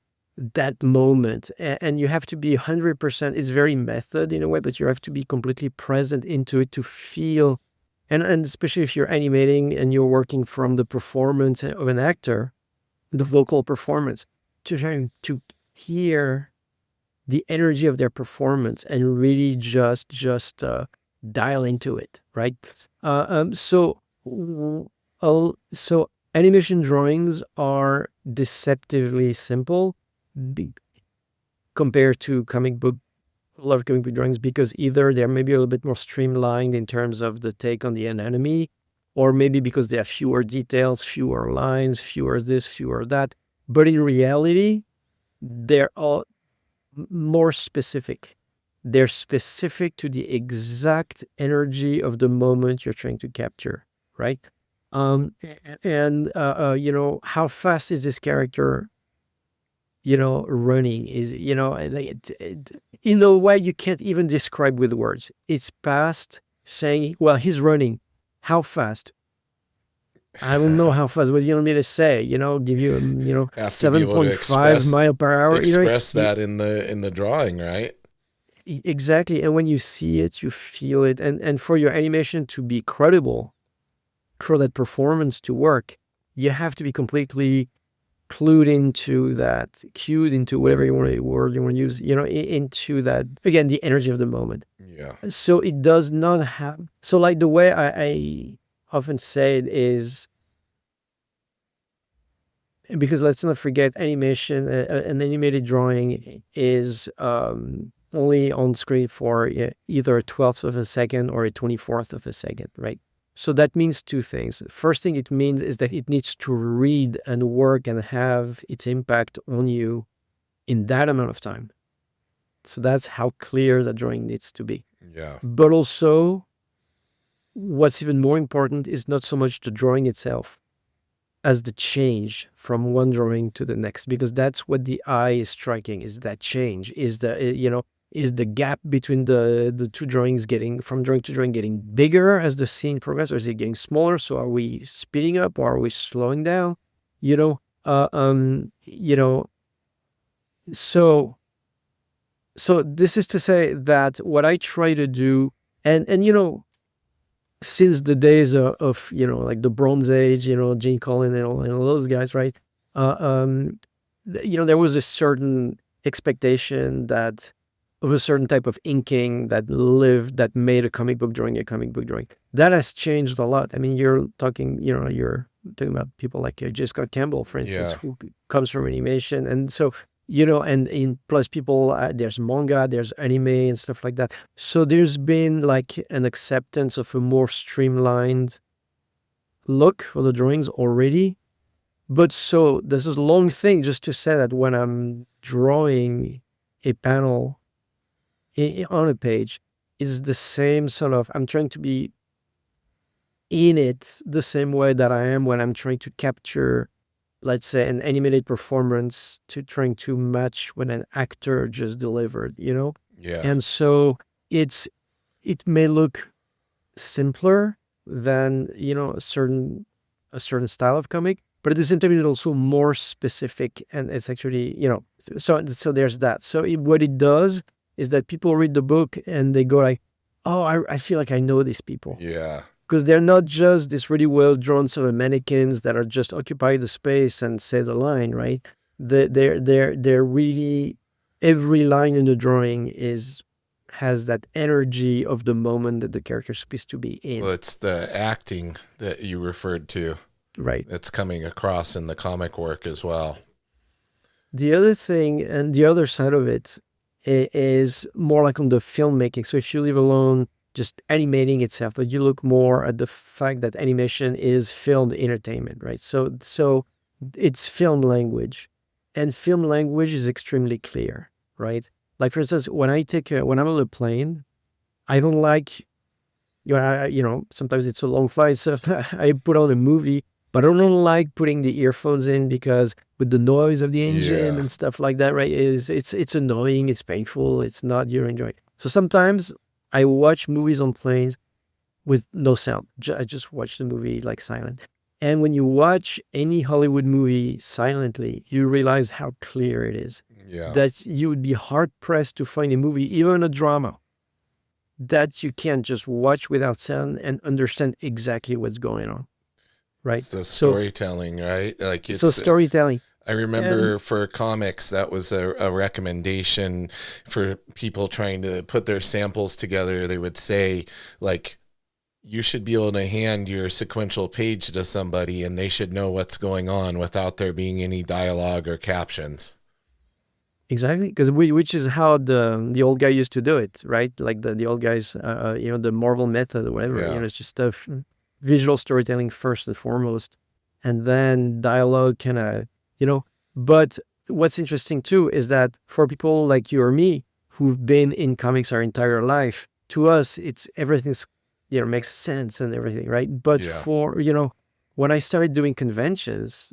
moment, and you have to be 100%. It's very method in a way, but you have to be completely present into it to feel, and especially if you're animating and you're working from the performance of an actor, the vocal performance, to try to hear the energy of their performance and really just dial into it, right? So animation drawings are deceptively simple be, compared to a lot of comic book drawings, because either they're maybe a little bit more streamlined in terms of the take on the anatomy, or maybe because they have fewer details, fewer lines, fewer this, fewer that. But in reality, they're all more specific. They're specific to the exact energy of the moment you're trying to capture, right? And how fast is this character, running? Is like in a way you can't even describe with words. It's past saying, well, he's running. How fast? I don't know how fast. What do you want me to say? Give you Have to be able to 7.5 mile per hour. express that in the drawing, right? Exactly. And when you see it, you feel it. And for your animation to be credible, for that performance to work, you have to be completely clued into that, cued into whatever word you want to use, into that, again, the energy of the moment. Yeah. So it does not have, so like the way often said is, because let's not forget, animation, an animated drawing is only on screen for either a 12th of a second or a 24th of a second, right? So that means two things. First thing it means is that it needs to read and work and have its impact on you in that amount of time. So that's how clear the drawing needs to be. Yeah. But also, what's even more important is not so much the drawing itself as the change from one drawing to the next, because that's what the eye is striking, is that change, is is the gap between the two drawings getting, from drawing to drawing, getting bigger as the scene progresses, or is it getting smaller? So are we speeding up or are we slowing down? You know, you know, so this is to say that what I try to do, and since the days of like the Bronze Age, Gene Colan and all those guys, right? Uh, um, there was a certain expectation that of a certain type of inking that made a comic book drawing a comic book drawing. That has changed a lot. I mean, you're talking about people like J. Scott Campbell, for instance, Yeah. who comes from animation, and so and in plus people, there's manga, there's anime and stuff like that. So there's been like an acceptance of a more streamlined look for the drawings already. But so this is a long thing just to say that when I'm drawing a panel on a page, it's the same sort of, I'm trying to be in it the same way that I am when I'm trying to capture, let's say, an animated performance, to trying to match when an actor just delivered, Yeah. And so it may look simpler than, a certain style of comic, but at the same time, it's also more specific, and it's actually, so there's that. So what it does is that people read the book and they go like, oh, I feel like I know these people. Yeah. Because they're not just this really well-drawn sort of mannequins that are just occupy the space and say the line, right? They're really, every line in the drawing has that energy of the moment that the character's supposed to be in. Well, it's the acting that you referred to. Right. It's coming across in the comic work as well. The other thing, and the other side of it, is more like on the filmmaking. So if you leave alone just animating itself, but you look more at the fact that animation is filmed entertainment, right? So it's film language, and film language is extremely clear, right? Like, for instance, when I'm on a plane, I don't like, sometimes it's a long flight, so I put on a movie, but I don't like putting the earphones in, because with the noise of the engine and stuff like that, right? It's annoying, it's painful, it's not, you're enjoying. So sometimes I watch movies on planes with no sound. I just watch the movie like silent. And when you watch any Hollywood movie silently, you realize how clear it is. Yeah. That you would be hard pressed to find a movie, even a drama, that you can't just watch without sound and understand exactly what's going on. Right? It's the storytelling, right? Like, it's so storytelling. I remember for comics, that was a recommendation for people trying to put their samples together. They would say, like, you should be able to hand your sequential page to somebody and they should know what's going on without there being any dialogue or captions. Exactly, because which is how the old guy used to do it, right? Like the old guys, the Marvel method or whatever. Yeah. It's just visual storytelling first and foremost, and then dialogue kind of, But what's interesting too is that for people like you or me who've been in comics our entire life, to us everything's makes sense and everything, right? But for when I started doing conventions,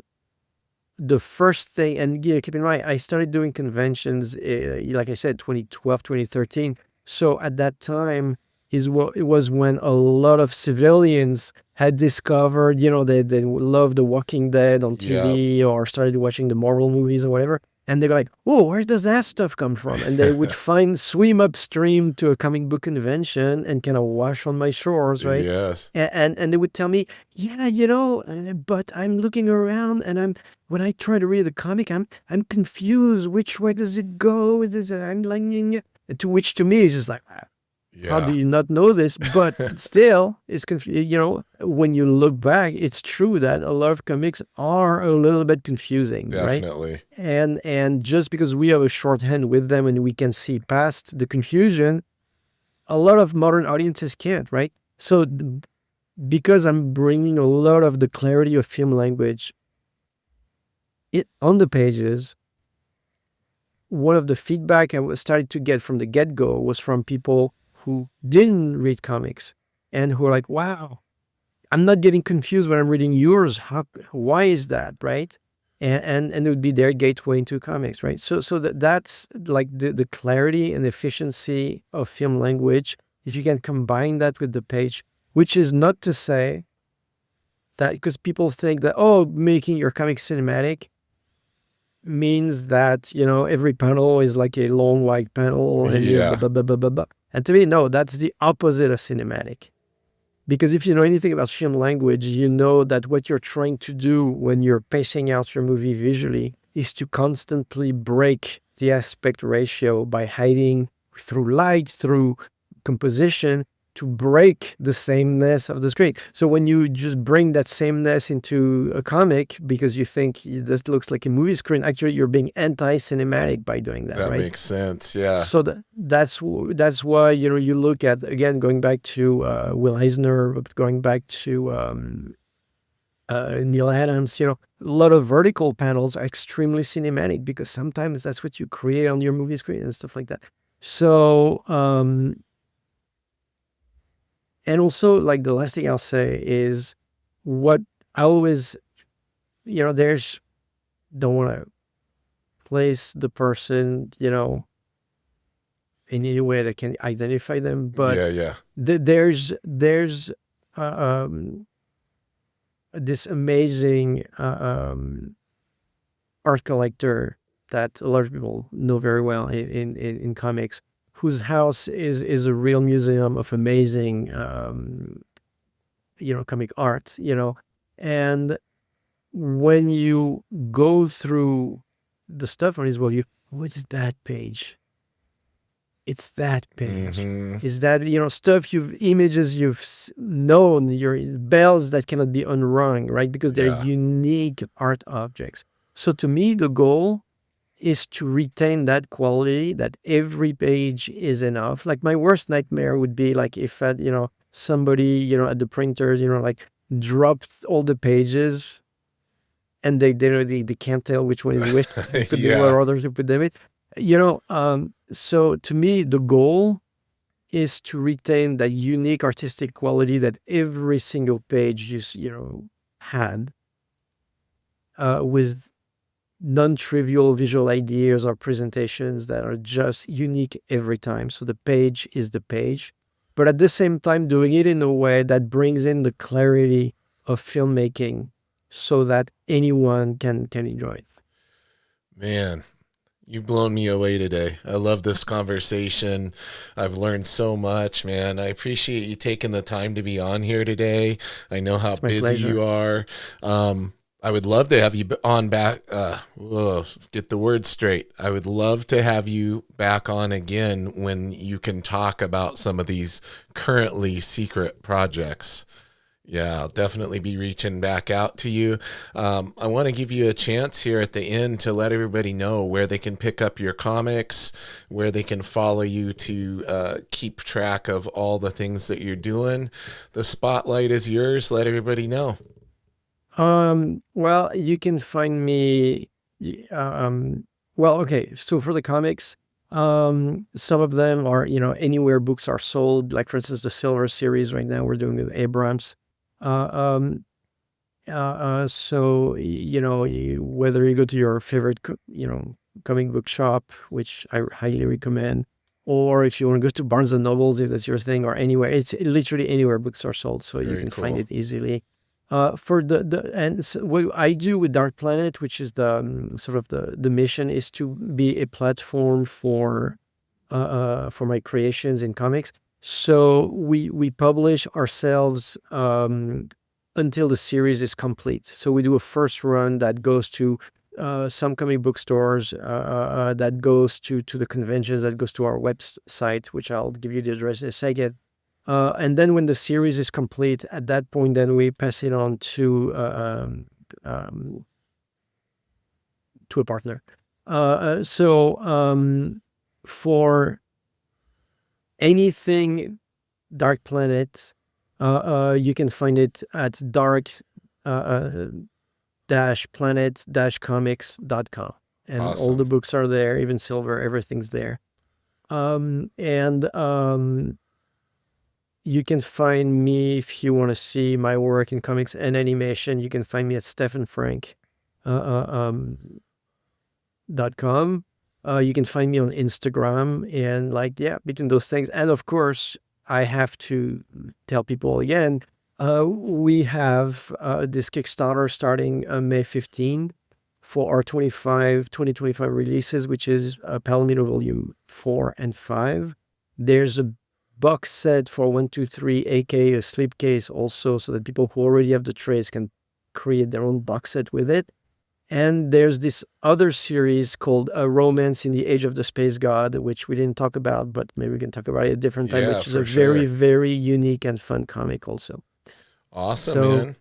the first thing, and keep in mind, I started doing conventions, like I said, 2012, 2013. So at that time it was when a lot of civilians had discovered, they loved The Walking Dead on TV or started watching the Marvel movies or whatever. And they were like, oh, where does that stuff come from? And they would swim upstream to a comic book convention and kind of wash on my shores, right? Yes. And they would tell me, yeah, but I'm looking around and when I try to read the comic, I'm confused. Which way does it go? I'm like, to which to me is just like, How do Yeah, you not know this? But still, when you look back, it's true that a lot of comics are a little bit confusing, right? definitely. And just because we have a shorthand with them and we can see past the confusion, a lot of modern audiences can't, right? So because I'm bringing a lot of the clarity of film language it on the pages, one of the feedback I was starting to get from the get-go was from people who didn't read comics and who are like, wow, I'm not getting confused when I'm reading yours. Why is that, right? And it would be their gateway into comics, right? So that's like the clarity and efficiency of film language. If you can combine that with the page, which is not to say that, because people think that, oh, making your comic cinematic means that, every panel is like a long white panel and you blah, Yeah, blah, blah, blah, blah, blah. And to me, no, that's the opposite of cinematic. Because if you know anything about film language, you know that what you're trying to do when you're pacing out your movie visually is to constantly break the aspect ratio by hiding through light, through composition, to break the sameness of the screen. So when you just bring that sameness into a comic because you think this looks like a movie screen, actually you're being anti-cinematic by doing that, that right? makes sense. Yeah, So that's why you look at, again, going back to Will Eisner, going back to Neal Adams. A lot of vertical panels are extremely cinematic because sometimes that's what you create on your movie screen and stuff like that. So and also, like, the last thing I'll say is what I always, there's, don't want to place the person, in any way that can identify them, yeah, but yeah, there's this amazing art collector that a lot of people know very well in comics, whose house is a real museum of amazing comic art, and when you go through the stuff on his wall, what's that page? It's that page. mm-hmm. Is that, stuff images you've known, your bells that cannot be unrung, right? Because they're Yeah, unique art objects. So to me, the goal is to retain that quality, that every page is enough. Like, my worst nightmare would be like if somebody, at the printer, like, dropped all the pages and they can't tell which one is which to put them yeah, where others to put them in. So to me, the goal is to retain that unique artistic quality that every single page had, with non-trivial visual ideas or presentations that are just unique every time. So the page is the page, but at the same time doing it in a way that brings in the clarity of filmmaking so that anyone can enjoy it. man. You've blown me away today. I love this conversation. I've learned so much, man. I appreciate you taking the time to be on here today. I know how It's my busy you pleasure. are. I would love to have you on back. Get the words straight. I would love to have you back on again when you can talk about some of these currently secret projects. Yeah, I'll definitely be reaching back out to you. I want to give you a chance here at the end to let everybody know where they can pick up your comics, where they can follow you to keep track of all the things that you're doing. The spotlight is yours. Let everybody know. Well, you can find me, well, okay. So for the comics, some of them are, anywhere books are sold. Like, for instance, the Silver series right now we're doing with Abrams. Uh, um, so, whether you go to your favorite, comic book shop, which I highly recommend, or if you want to go to Barnes and Nobles, if that's your thing, or anywhere, it's literally anywhere books are sold, so you Very can find cool. it easily. For and so what I do with Dark Planet, which is the sort of the mission, is to be a platform for my creations in comics. So we publish ourselves until the series is complete. So we do a first run that goes to some comic book stores, that goes to the conventions, that goes to our website, which I'll give you the address in a second. And then when the series is complete, at that point, then we pass it on to a partner. For anything Dark Planet, you can find it at dark-planet-comics.com. And all the Awesome. books are there, even silver, everything's there. And you can find me if you want to see my work in comics and animation. You can find me at Stephan Franck. .com. You can find me on Instagram, and between those things. And of course, I have to tell people again, we have this Kickstarter starting May 15 for our 2025 releases, which is Palomino Volume 4 and 5. There's a box set for 1, 2, 3, aka a slipcase also, so that people who already have the trays can create their own box set with it. And there's this other series called Romance in the Age of the Space God, which we didn't talk about, but maybe we can talk about it at a different time, Yeah, which is a for very, sure. very unique and fun comic also. Awesome, So man.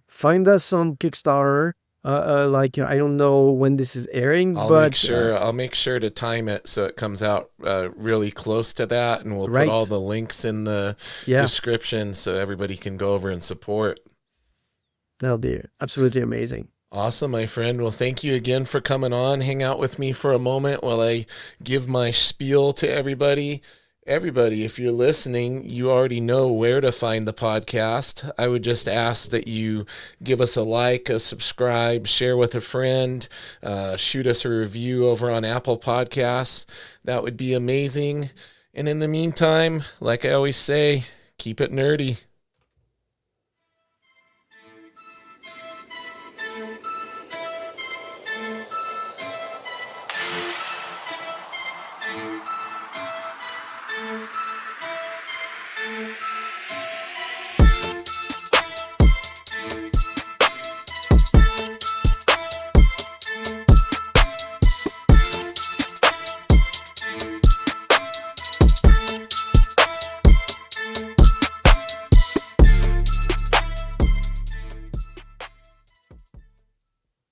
find us on Kickstarter. I don't know when this is airing, but I'll make sure to time it so it comes out really close to that, and we'll put all right. the links in the Yeah, description so everybody can go over and support. that'll be absolutely amazing. Awesome, my friend. Well, thank you again for coming on. Hang out with me for a moment while I give my spiel to everybody. Everybody, if you're listening, you already know where to find the podcast. I would just ask that you give us a like, a subscribe, share with a friend, shoot us a review over on Apple Podcasts. That would be amazing. And in the meantime, like I always say, keep it nerdy.